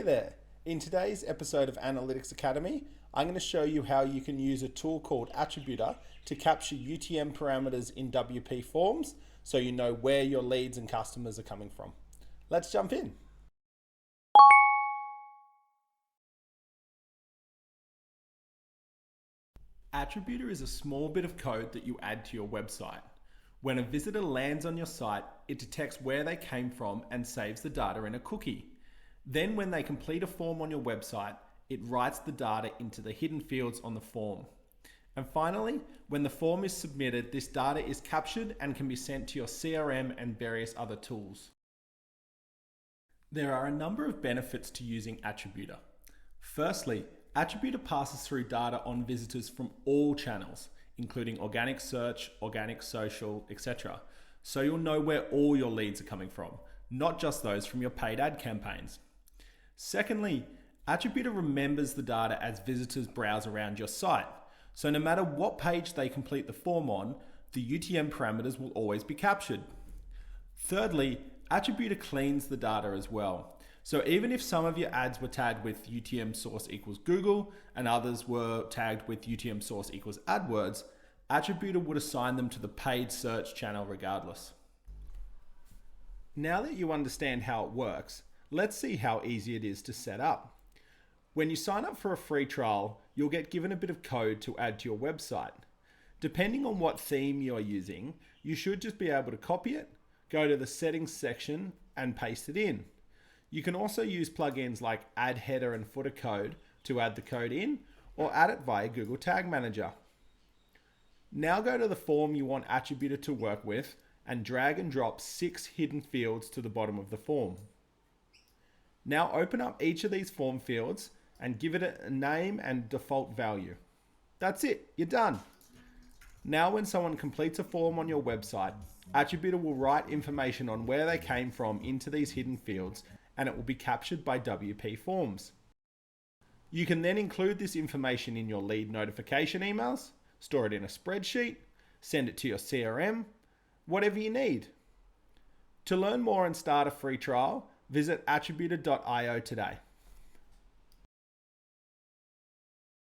Hey there! In today's episode of Analytics Academy, I'm going to show you how you can use a tool called Attributor to capture UTM parameters in WPForms so you know where your leads and customers are coming from. Let's jump in. Attributor is a small bit of code that you add to your website. When a visitor lands on your site, it detects where they came from and saves the data in a cookie. Then when they complete a form on your website, it writes the data into the hidden fields on the form. And finally, when the form is submitted, this data is captured and can be sent to your CRM and various other tools. There are a number of benefits to using Attributor. Firstly, Attributor passes through data on visitors from all channels, including organic search, organic social, etc. So you'll know where all your leads are coming from, not just those from your paid ad campaigns. Secondly, Attributor remembers the data as visitors browse around your site. So no matter what page they complete the form on, the UTM parameters will always be captured. Thirdly, Attributor cleans the data as well. So even if some of your ads were tagged with UTM source equals Google and others were tagged with UTM source equals AdWords, Attributor would assign them to the paid search channel regardless. Now that you understand how it works, let's see how easy it is to set up. When you sign up for a free trial, you'll get given a bit of code to add to your website. Depending on what theme you're using, you should just be able to copy it, go to the settings section and paste it in. You can also use plugins like Add Header and Footer Code to add the code in, or add it via Google Tag Manager. Now go to the form you want Attributor to work with and drag and drop 6 hidden fields to the bottom of the form. Now open up each of these form fields and give it a name and default value. That's it, you're done. Now when someone completes a form on your website, Attributor will write information on where they came from into these hidden fields and it will be captured by WPForms. You can then include this information in your lead notification emails, store it in a spreadsheet, send it to your CRM, whatever you need. To learn more and start a free trial, visit attributor.io today.